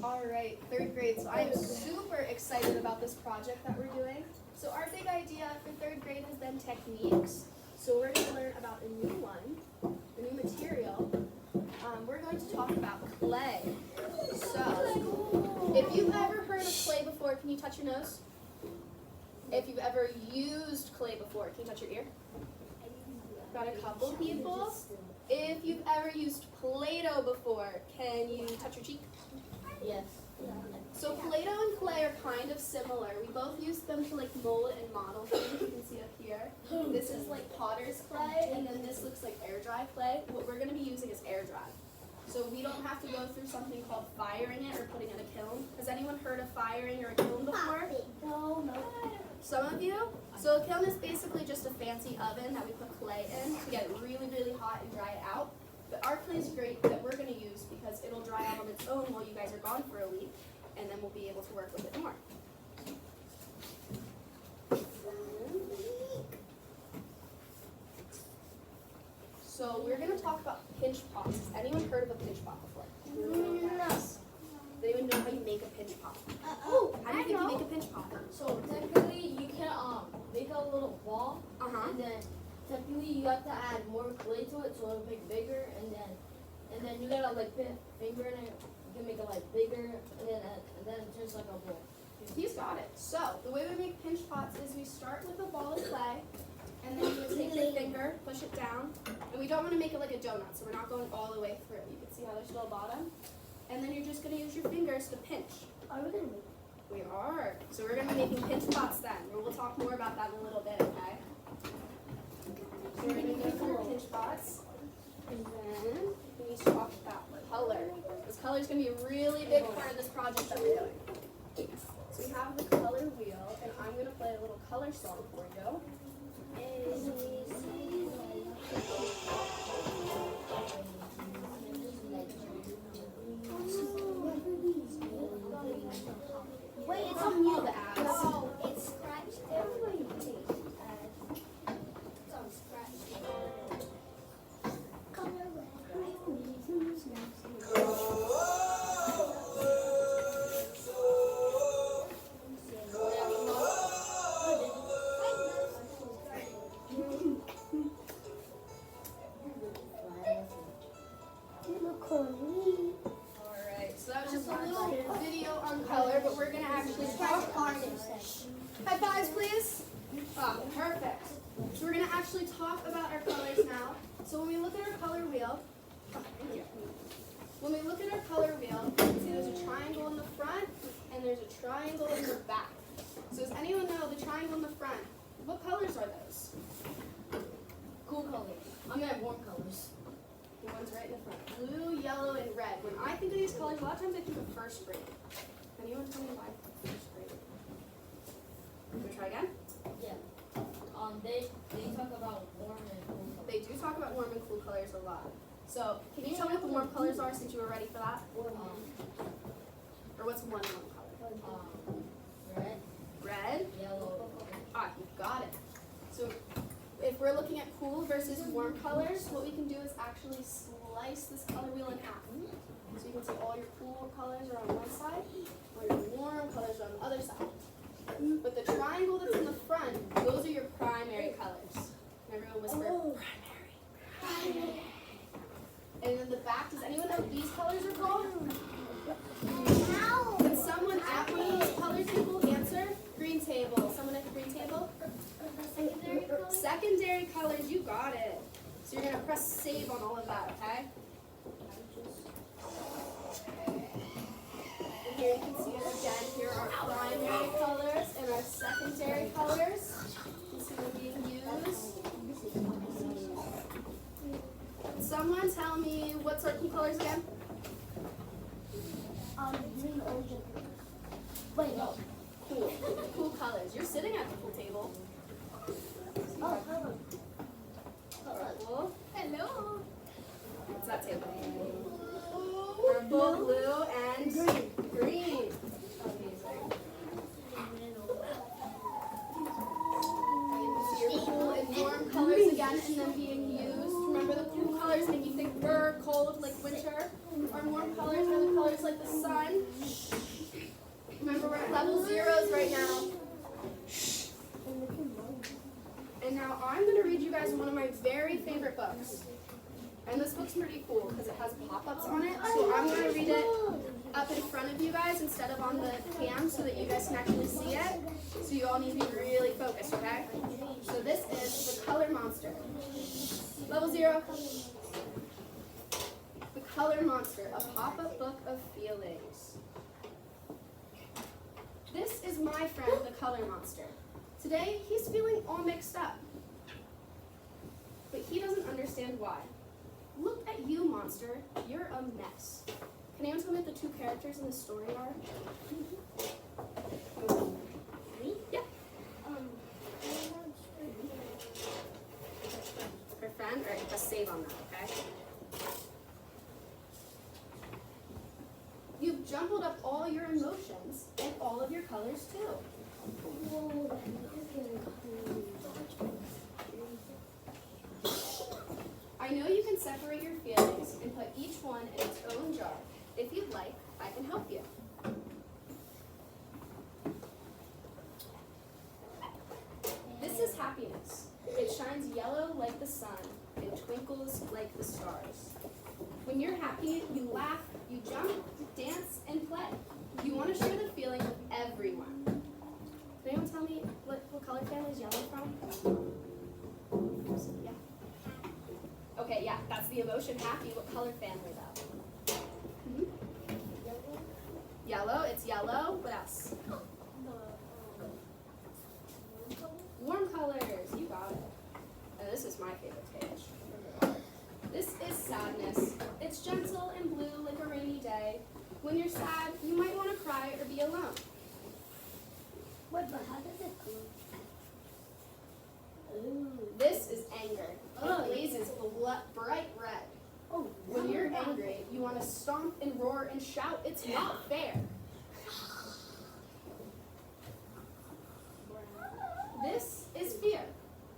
All right, third grade. So I am super excited about this project that we're doing. So our big idea for third grade has been techniques. So we're going to learn about a new one, a new material. We're going to talk about clay. So if you've ever heard of clay before, can you touch your nose? If you've ever used clay before, can you touch your ear? Got a couple people. If you've ever used Play-Doh before, can you touch your cheek? Yes. So Play-Doh and clay are kind of similar. We both use them to like mold and model things. You can see up here. This is like potter's clay, and then this looks like air dry clay. What we're going to be using is air dry. So we don't have to go through something called firing it or putting it in a kiln. Has anyone heard of firing or a kiln before? No. Some of you? So a kiln is basically just a fancy oven that we put clay in to get it really, really hot and dry it out. But our clay is great that we're going to use because it'll dry out on its own while you guys are gone for a week, and then we'll be able to work with it more. So we're going to talk about pinch pots. Has anyone heard of a pinch pot before? No. Does anyone know how you make a pinch pot? Oh, How do you think you make a pinch pot? So technically, you can make a little ball, Uh-huh. and then technically you have to add more clay to it so it'll make bigger, and then you gotta like put a finger in it. You can make it like bigger, and then it turns like a ball. He's got it. So the way we make pinch pots is we start with a ball of clay, and then you take your finger, push it down, and we don't want to make it like a donut, so we're not going all the way through. You can see how there's still a bottom, and then you're just going to use your fingers to pinch. Are we gonna make? We are. So we're going to be making pinch pots then. We'll talk more about that in a little bit, okay? So we're going to go through our pinch pots, and then we need to talk about color. This color is going to be a really big part of this project that we're doing. So we have the color wheel, and I'm going to play a little color song for you. Wait, it's From on you, mute. the ads. No, it's scratched. Everybody takes it's on scratch. Alright, so that was just a little video on color, but we're going to actually talk. High fives, please. Ah, perfect. So we're going to actually talk about our colors now. So when we look at our color wheel, when we look at our color wheel, you can see there's a triangle in the front and there's a triangle in the back. So does anyone know the triangle in the front? What colors are those? Cool colors. I'm gonna have warm colors. The ones right in the front. Blue, yellow, and red. When I think of these colors, a lot of times I think of first grade. Anyone tell me why first grade? Can we try again? Yeah. They talk about warm and cool colors. They do talk about warm and cool colors a lot. So can you tell me what the warm colors are since you were ready for that? Or what's one warm color? Red, Red? yellow. Ah, you got it. So if we're looking at cool versus warm colors, what we can do is actually slice this color wheel in half. So you can see all your cool colors are on one side, all your warm colors are on the other side. But the triangle that's in the front, those are your primary colors. And everyone whisper, primary. And then the back, does anyone know what these colors are called? Can someone at one of those color tables answer? Green table. Someone at the green table? Secondary colors, you got it. So you're going to press save on all of that, okay? And here you can see it again. Here are our primary colors and our secondary colors. You can see them being used. Can someone tell me what's our key colors again? Green, orange, and purple. Wait, no. Cool. Cool colors. You're sitting at the pool table. Oh, hello. Purple. Hello. What's that table? Purple, blue, and green. Amazing. So your cool and warm colors again and then being used. Remember the cool colors make you think fur, cold, like winter. Our warm colors are the colors colors like the sun. Remember, we're at level 0s right now. And now I'm going to read you guys one of my very favorite books. And this book's pretty cool because it has pop-ups on it. So I'm going to read it up in front of you guys instead of on the cam so that you guys can actually see it. So you all need to be really focused, okay? So this is The Color Monster. Level 0. The Color Monster, a pop-up book of feelings. This is my friend, the Color Monster. Today, he's feeling all mixed up. But he doesn't understand why. Look at you, monster. You're a mess. Can anyone tell me what the 2 characters in the story are? Me? Yeah. Her friend? Alright, press save on that, okay? You've jumbled up all your emotions and all of your colors too. I know you can separate your feelings and put each one in its own jar. If you'd like, I can help you. This is happiness. It shines yellow like the sun and twinkles like the stars. When you're happy, you laugh, you jump, dance, and play. You want to share the feeling with everyone. Can anyone tell me what color family is yellow from? Yeah. Okay, yeah, that's the emotion happy. What color family though? Yellow, it's yellow. What else? Warm colors, you got it. And this is my favorite page. This is sadness. It's gentle and blue like a rainy day. When you're sad, you might want to cry or be alone. What, but how does it go? This is anger. It blazes bright red. Oh, When you're angry, you want to stomp and roar and shout. It's not fair. This is fear.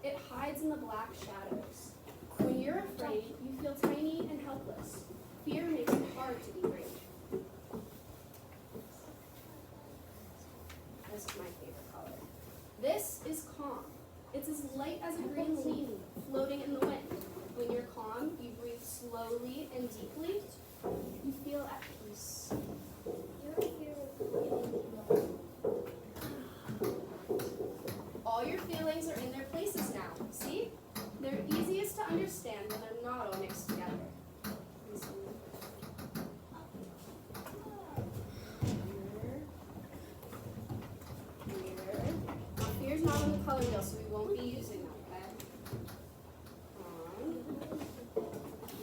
It hides in the black shadows. When you're afraid, you feel tiny and helpless. Fear makes it hard to be brave. This is my favorite color. This is calm. It's as light as a green leaf floating in the wind. When you're calm, you breathe slowly and deeply. You feel at peace. All your feelings are in their places now. See? They're easiest to understand when they're not all mixed together. Fear's not on the color wheel, so we won't be using that, okay?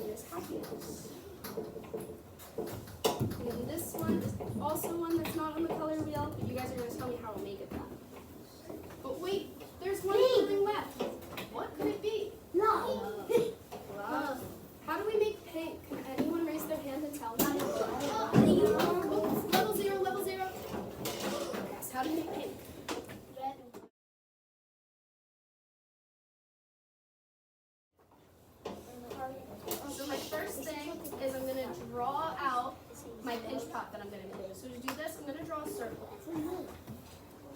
Here's happiness. And this one is also one that's not on the color wheel, but you guys are going to tell me how to make it that. But wait, there's one feeling left. What could it be? Love. Love. How do we make pink? Can anyone raise their hand and tell me? Oh, level 0, level 0. Yes, how do you make pink? So my first thing is I'm going to draw out my pinch pot that I'm going to do. So to do this, I'm going to draw a circle.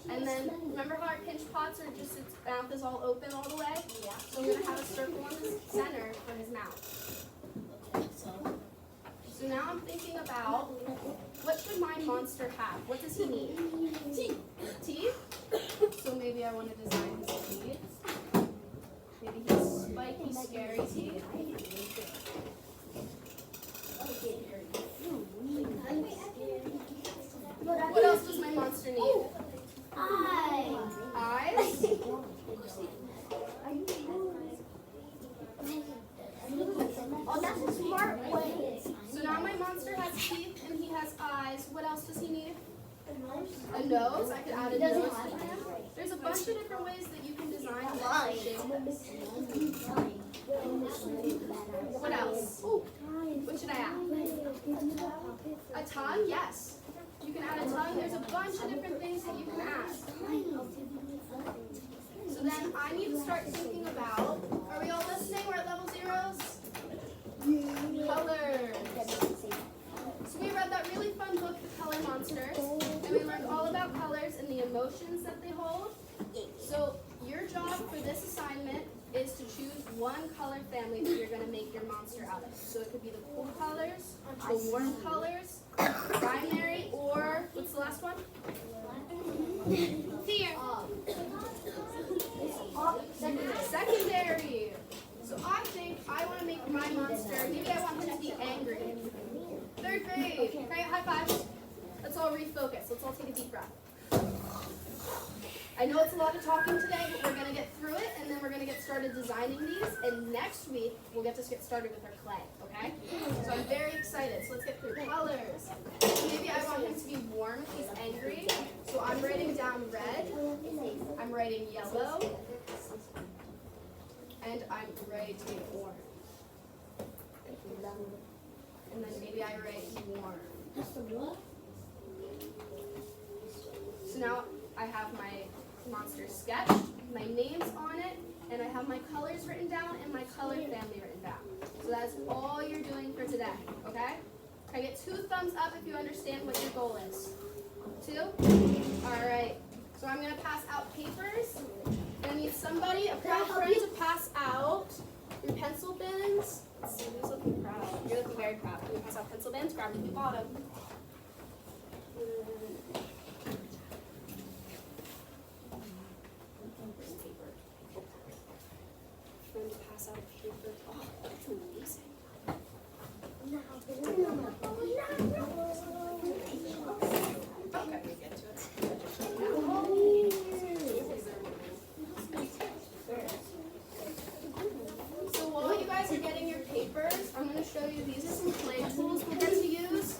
And then, remember how our pinch pots are just, its mouth is all open all the way? Yeah. So I'm going to have a circle in the center for his mouth. Okay, so. So now I'm thinking about, what should my monster have? What does he need? Teeth. Teeth? So maybe I want to design his teeth. Maybe his spiky, scary teeth. What else does my monster need? Eyes? Oh, that's a smart way. So now my monster has teeth and he has eyes. What else does he need? A nose? I could add a nose to him. There's a bunch of different ways that you can design a shape. What else? Ooh, what should I add? A tongue? Yes. You can add a tongue. There's a bunch of different things that you can add. So then I need to start thinking about, are we all listening? We're at level 0s? Colors. So we read that really for this assignment is to choose one color family that you're going to make your monster out of. So it could be the cool colors, the warm colors, primary, or what's the last one? Here. Secondary. So I think I want to make my monster, maybe I want him to be angry. Third grade. Can I get high fives? Let's all refocus. Let's all take a deep breath. I know it's a lot of talking today, but we're going to get through it, and then we're going to get started designing these, and next week, we'll get started with our clay, okay? So I'm very excited. So let's get through colors. Maybe I want him to be warm if he's angry, so I'm writing down red, I'm writing yellow, and I'm writing orange. And then maybe I write warm. So now I have my monster sketched, my name's on it, and I have my colors written down and my color family written down. So that's all you're doing for today, okay? Can I get 2 thumbs up if you understand what your goal is? 2? All right. So I'm going to pass out papers. I need somebody, a proud friend, to pass out your pencil bins. Let's see who's looking proud. You're looking very proud. Can you pass out pencil bins? Grab them at the bottom. Friend to pass out a paper. Oh, that's amazing. Okay, we get to it. So while you guys are getting your papers, I'm going to show you, these are some clay tools we're going to use.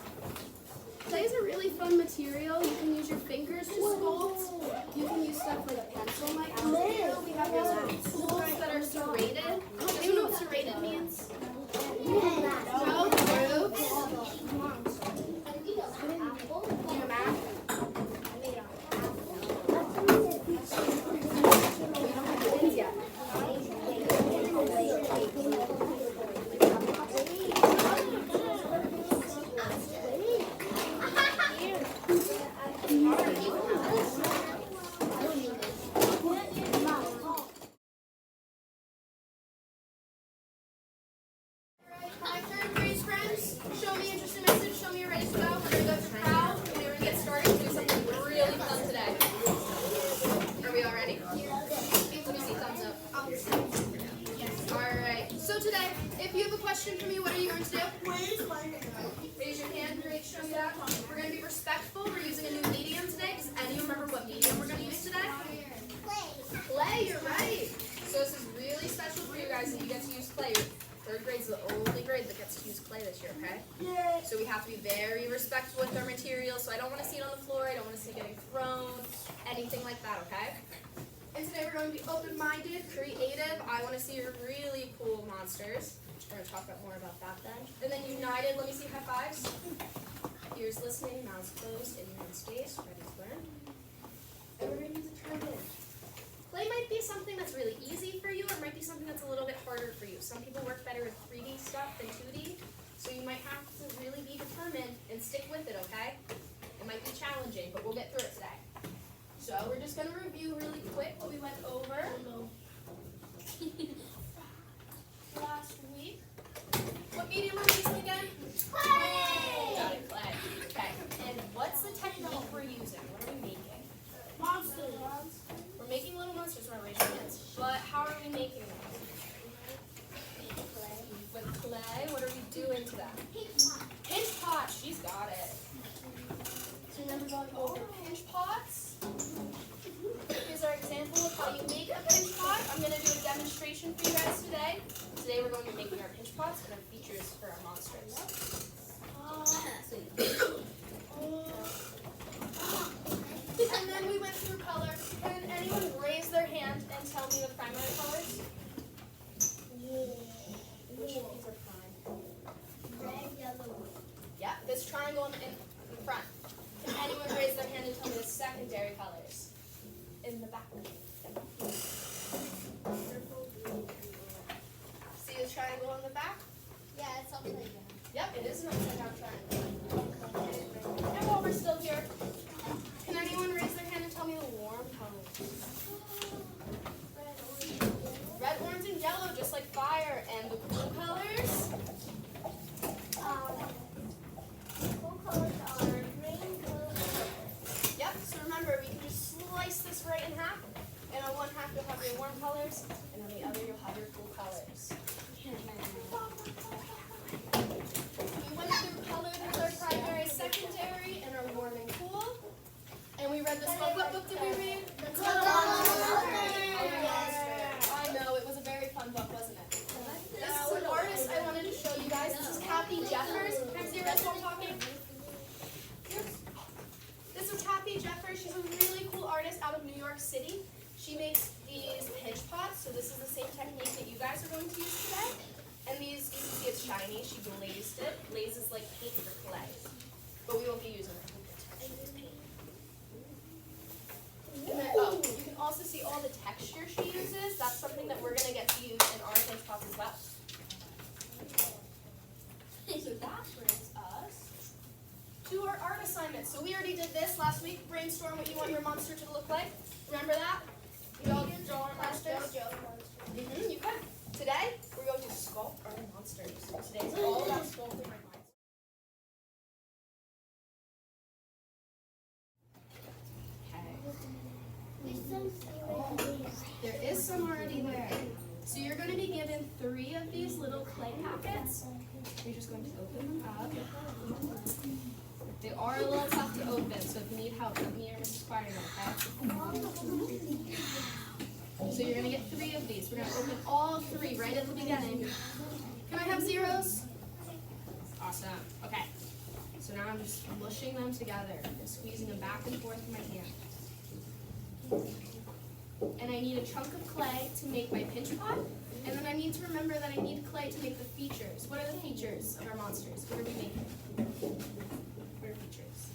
Clay is a really fun material. You can use your fingers to sculpt. You can use stuff like a pencil might material. We have these tools that are serrated. Do you know what serrated means? No? Groups? Do math? We don't have pins yet. My third grade friends, show me interest in message, show me you're ready to go. We're going to go to proud, and we're going to get started and do something really fun today. Are we all ready? Let me see, thumbs up. Alright, so today, if you have a question for me, what are you going to do? Raise your hand, great, show me that. We're going to be respectful, we're using a new medium today. Does anyone remember what medium we're going to use today? Clay, you're right. So this is really special for you guys that you get to use clay. Third grade is the only grade that gets to use clay this year, okay? Yeah. So we have to be very respectful with our materials. So I don't want to see it on the floor. I don't want to see it getting thrown, anything like that, okay? And today we're going to be open-minded, creative. I want to see your really cool monsters. We're going to talk about more about that then. And then united, let me see high fives. Ears listening, mouths closed, in your own space, ready to learn. And we're going to use a try-in. Clay might be something that's really easy for you, or it might be something that's a little bit harder for you. Some people work better with 3D stuff than 2D, so you might have to really be determined and stick with it, okay? It might be challenging, but we'll get through it today. So we're just going to review really quick what we went over last week. What medium are we using again? Clay! Got it, clay. Okay, and what's the technique we're using? What are we making? Monsters. We're making little monsters with our raised hands. But how are we making them? With clay. What are we doing to them? Pinch pot. She's got it. So remember going over pinch pots? Here's our example of how you make a pinch pot. I'm going to do a demonstration for you guys today. Today we're going to be making our pinch pots and our features for our monsters. And then we went through colors. Can anyone raise their hand and tell me the primary colors? Which of these are prime? Red, yellow. Yeah, this triangle in front. Can anyone raise their hand and tell me the secondary colors? In the back. See the triangle in the back? Yeah, it's upside down. Yep, it is an upside down triangle. And while we're still here, can anyone raise their hand and tell me the warm colors? fire and the cool colors. Cool colors are green, blue, and purple. Yep, so remember, we can just slice this right in half. And on one half you'll have your warm colors, and on the other you'll have your cool colors. We went through colored with our primary, secondary, and our warm and cool. And we read this book. What book did we read? The Color Monster. I know, it was a very fun book, wasn't it? This is an artist I wanted to show you guys. This is Kathy Jeffers. Can I see your guys while I'm talking? This is Kathy Jeffers. She's a really cool artist out of New York City. She makes these pinch pots, so this is the same technique that you guys are going to use today. And these, you can see it's shiny. She glazed it. Glaze is like paint for clay. But we won't be using it. And then, you can also see all the texture she uses. That's something that we're going to get to use in our pinch pots as well. So that brings us to our art assignment. So we already did this last week. Brainstorm what you want your monster to look like. Remember that? You all draw our monsters? You can. Today, we're going to sculpt our monsters. So today is all about sculpting our monsters. There is some already there. So you're going to be given 3 of these little clay packets. You're just going to open them up. They are a little tough to open, so if you need help, let me or Mrs. Squire know, okay? So you're going to get 3 of these. We're going to open all 3 right at the beginning. Can I have zeros? Awesome. Okay. So now I'm just mushing them together and squeezing them back and forth in my hand. And I need a chunk of clay to make my pinch pot. And then I need to remember that I need clay to make the features. What are the features of our monsters? What are we making? What are features?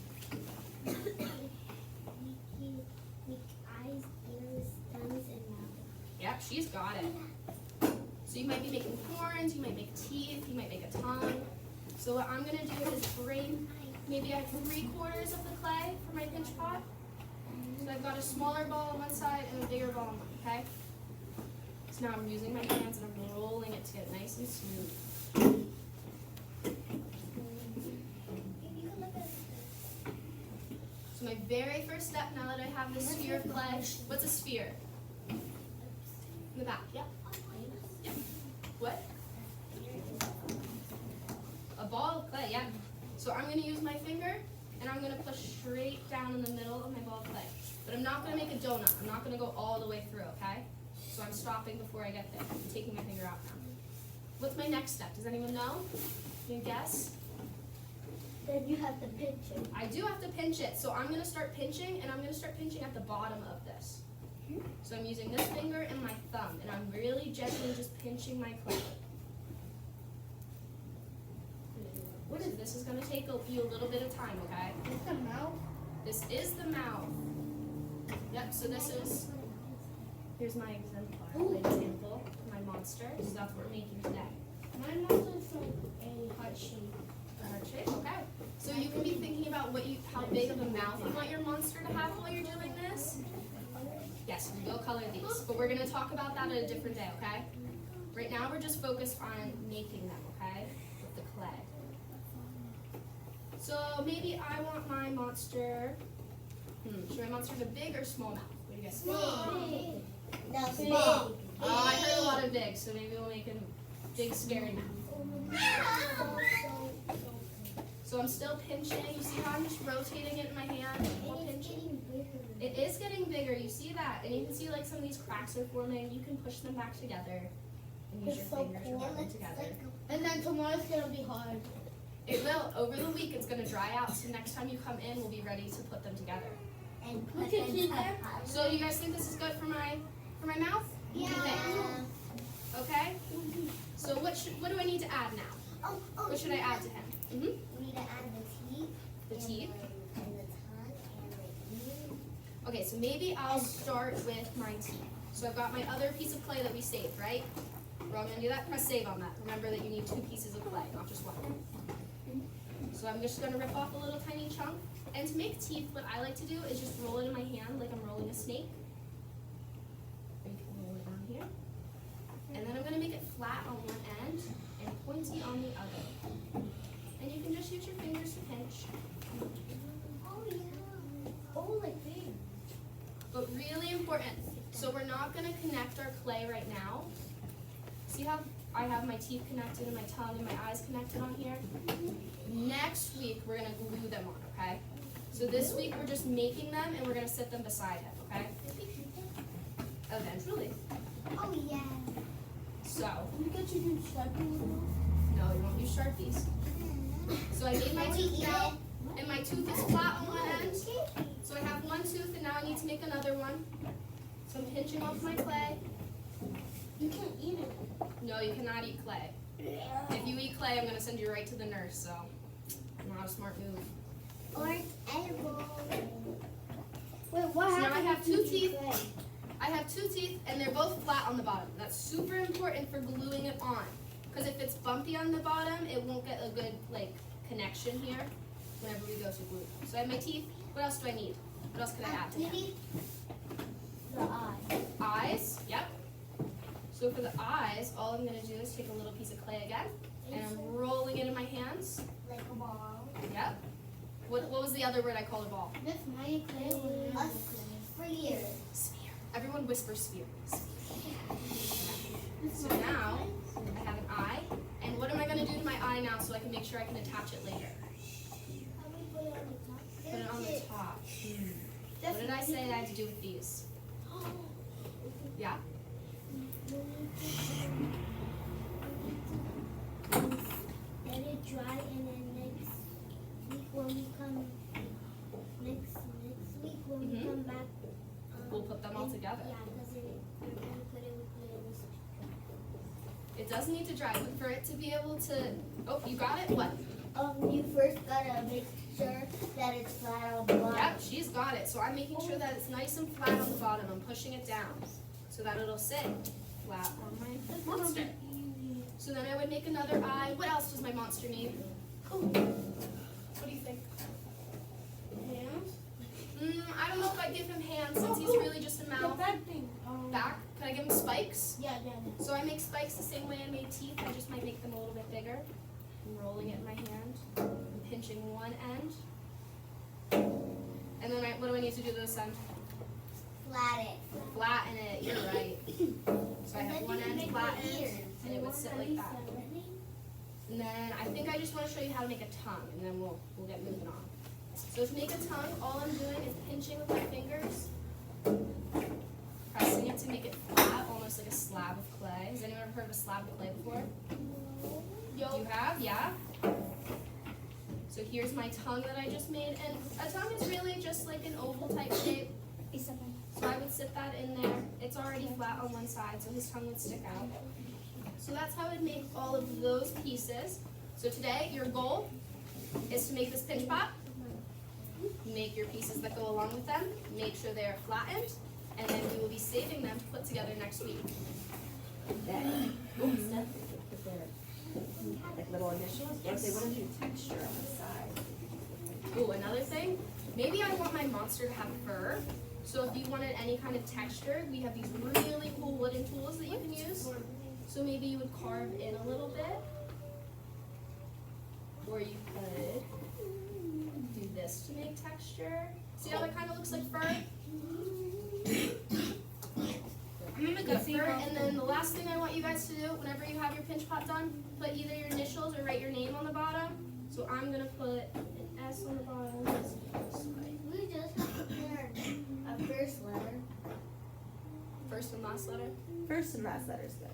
Make eyes, ears, thumbs, and mouth. Yep, she's got it. So you might be making horns, you might make teeth, you might make a tongue. So what I'm going to do is bring, maybe I have 3/4 of the clay for my pinch pot. So I've got a smaller ball on one side and a bigger ball on one, okay? So now I'm using my hands and I'm rolling it to get it nice and smooth. So my very first step, now that I have this sphere of clay, what's a sphere? In the back, yep. Yep. What? A ball of clay, yeah. So I'm going to use my finger and I'm going to push straight down in the middle of my ball of clay. But I'm not going to make a donut. I'm not going to go all the way through, okay? So I'm stopping before I get there. I'm taking my finger out now. What's my next step? Does anyone know? Can you guess? Then you have to pinch it. I do have to pinch it. So I'm going to start pinching, and I'm going to start pinching at the bottom of this. So I'm using this finger and my thumb, and I'm really gently just pinching my clay. This is going to take you a little bit of time, okay? It's the mouth. This is the mouth. Yep, so this is, here's my example, my monster. So that's what we're making today. My mouth is like a heart shape. A heart shape, okay. So you can be thinking about how big of a mouth you want your monster to have while you're doing this. Yes, we will color these, but we're going to talk about that at a different day, okay? Right now we're just focused on making them, okay, with the clay. So maybe I want my monster, should my monster have a big or small mouth? What do you guys think? Big. No, small. Oh, I heard a lot of big, so maybe we'll make a big scary mouth. So I'm still pinching. You see how I'm just rotating it in my hand? While pinching? It is getting bigger. You see that? And you can see like some of these cracks are forming. You can push them back together and use your fingers to rub them together. And then tomorrow's gonna be hard. It will. Over the week, it's going to dry out. So next time you come in, we'll be ready to put them together. And We can keep them. So you guys think this is good for my mouth? Yeah. Okay. So what do I need to add now? What should I add to him? We need to add the teeth. The teeth. And the tongue and the ears. Okay, so maybe I'll start with my teeth. So I've got my other piece of clay that we saved, right? We're all going to do that. Press save on that. Remember that you need 2 pieces of clay, not just one. So I'm just going to rip off a little tiny chunk. And to make teeth, what I like to do is just roll it in my hand like I'm rolling a snake. You can roll it down here. And then then I'm going to make it flat on one end and pointy on the other. And you can just use your fingers to pinch. Oh yeah. Oh, like big. But really important, so we're not going to connect our clay right now. See how I have my teeth connected and my tongue and my eyes connected on here? Next week, we're going to glue them on, okay? So this week, we're just making them and we're going to sit them beside him, okay? Eventually. Oh yeah. So, You get to do Sharpie. no, you won't use Sharpies. So I made my Can we tooth eat now, and my tooth is flat on one end. So I have one tooth and now I need to make another one. So I'm pinching off my clay. You can eat it. No, you cannot eat clay. If you eat clay, I'm going to send you right to the nurse, so not a smart move. Or edible. Wait, what So now happened? I have if you two eat teeth. clay? I have two teeth and they're both flat on the bottom. That's super important for gluing it on. Because if it's bumpy on the bottom, it won't get a good connection here whenever we go to glue. So I have my teeth. What else do I need? What else can I add to You that? need The eye. Eyes, yep. So for the eyes, all I'm going to do is take a little piece of clay again, and I'm rolling it in my hands. like a ball. Yep. What was the other word I called a ball? This my clay will A sphere. Sphere. Everyone whispers sphere. So now, I have an eye, and what am I going to do to my eye now so I can make sure I can attach it later? How do we put it on the top? Put it on the top. What did I say I had to do with these? Yeah? Let it dry and then next week when we come next week when we Mhm. come back We'll put them all and- together. Yeah, because we're gonna put it in this. It does need to dry, but for it to be able to... Oh, you got it? What? You first gotta make sure that it's flat on the bottom. Yep, she's got it. So I'm making sure that it's nice and flat on the bottom. I'm pushing it down so that it'll sit flat on my monster. So then I would make another eye. What else does my monster need? Oh, what do you think? Hands? I don't know if I'd give him hands since he's really just a The mouth. bad thing. Back? Can I give him spikes? Yeah. So I make spikes the same way I made teeth. I just might make them a little bit bigger. I'm rolling it in my hand. I'm pinching one end. And then what do I need to do to this end? Flat it. Flatten it. You're right. So I have one end flattened, and it would sit like that. And then I think I just want to show you how to make a tongue, and then we'll get moving on. So to make a tongue, all I'm doing is pinching with my fingers, pressing it to make it flat, almost like a slab of clay. Has anyone ever heard of a slab of clay before? You have? Yeah? So here's my tongue that I just made, and a tongue is really just like an oval type shape. So I would sit that in there. It's already flat on one side, so his tongue would stick out. So that's how I'd make all of those pieces. So today, your goal is to make this pinch pop. Make your pieces that go along with them. Make sure they're flattened. And then we will be saving them to put together next week. Like little initials, or if they want to do texture on the side. Ooh, another thing. Maybe I want my monster to have fur. So if you wanted any kind of texture, we have these really cool wooden tools that you can use. So maybe you would carve in a little bit. Or you could do this to make texture. See how it kind of looks like fur? Got fur, and then the last thing I want you guys to do, whenever you have your pinch pot done, put either your initials or write your name on the bottom. So I'm gonna put an S on the bottom. We just have to put our first letter. First and last letter. First and last letter's good.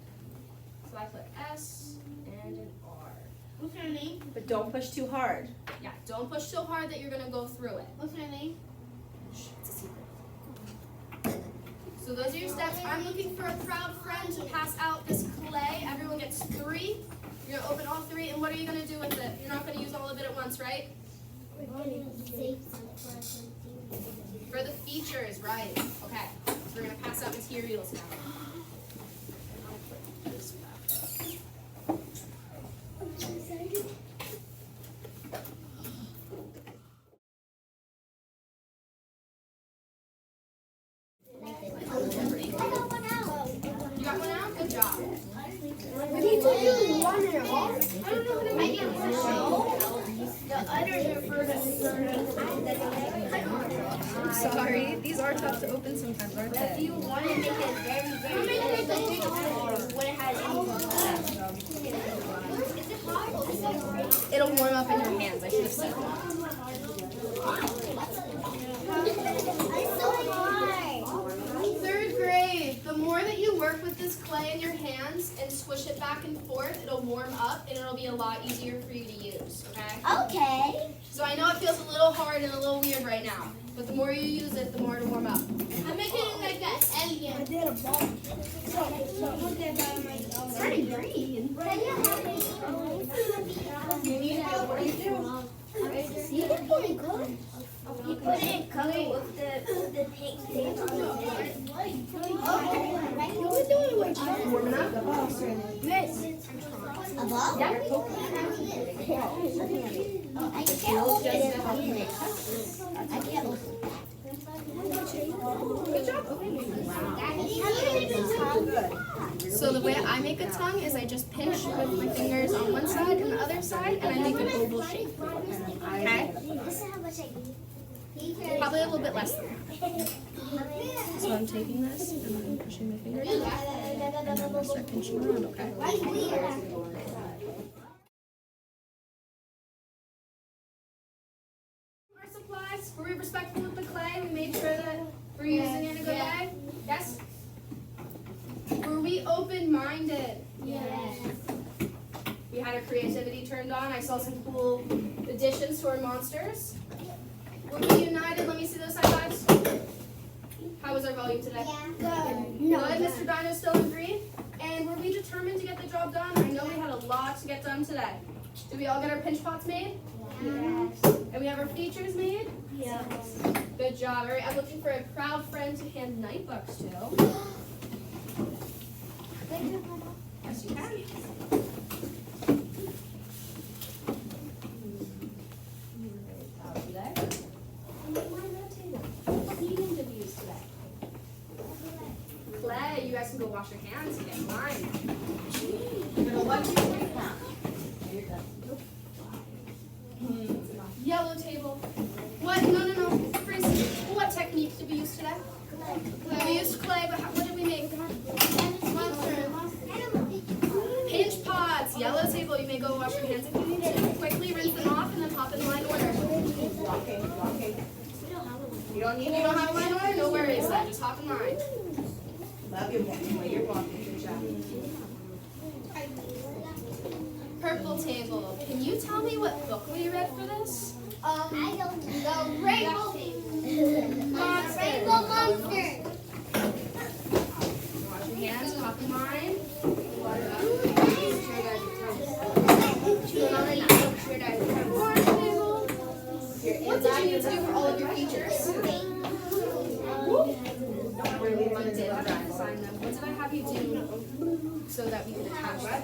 So I put S and an R. What's your name? But don't push too hard. Yeah, don't push so hard that you're gonna go through it. What's your name? Shh, it's a secret. So those are your steps. I'm looking for a proud friend to pass out this clay. Everyone gets 3. You're gonna open all 3, and what are you gonna do with it? You're not gonna use all of it at once, right? We're gonna save some for something. For the features, right? Okay. So we're gonna pass out materials now. I'll put this back. I'm so excited. I got one out. You got one out? Good job. I'm sorry, these are tough to open sometimes, aren't If they? you want to make it very, very big, when it has It'll warm up in your hands, I should have said that. Third grade, the more that you work with this clay in your hands and squish it back and forth, it'll warm up and it'll be a lot easier for you to use, okay? Okay. So I know it feels a little hard and a little weird right now, but the more you use it, the more it'll warm up. I'm making it like an alien. I did a ball. It's turning green. You can put it good. You put it in color with the paint thing on the You're doing what Warming up? Yes. A ball? Yeah. I can't open it. I can't open it. Good job. So the way I make a tongue is I just pinch with my fingers on one side and the other side, and I make an oval shape. Okay? This is how much I need. Probably a little bit less than that. So I'm taking this and then pushing my fingers and then I'm gonna start pinching around, okay? Our supplies, were we respectful with the clay? We made sure that we're using it in a good way? Yes? Were we open-minded? Yes. We had our creativity turned on. I saw some cool additions to our monsters. Were we united? Let me see those high fives. How was our volume today? Good. Good. Mr. Dino still in green? And were we determined to get the job done? I know we had a lot to get done today. Did we all get our pinch pots made? Yes. And we have our features made? Yes. Good job. All right, I'm looking for a proud friend to hand night bucks to. Yes, you can. Clay, you guys can go wash your hands and get in line. Yellow table. What? No. Freeze. What technique did we use today? We used clay, but what did we make? Pinch pots. Yellow table. You may go wash your hands if you need to. Quickly rinse them off and then hop in line order. You don't You don't have a line order? No worries then. Just hop in line. Love you, boy. You're walking. Good job. Purple table. Can you tell me what book we read for this? I don't know. The Rainbow Monster. Rainbow Monster. Wash your hands, hop in line. Orange table. What did you need to do for all of your features? Don't worry, we Monday. I'll sign them. What did I have you do so that we could attach that?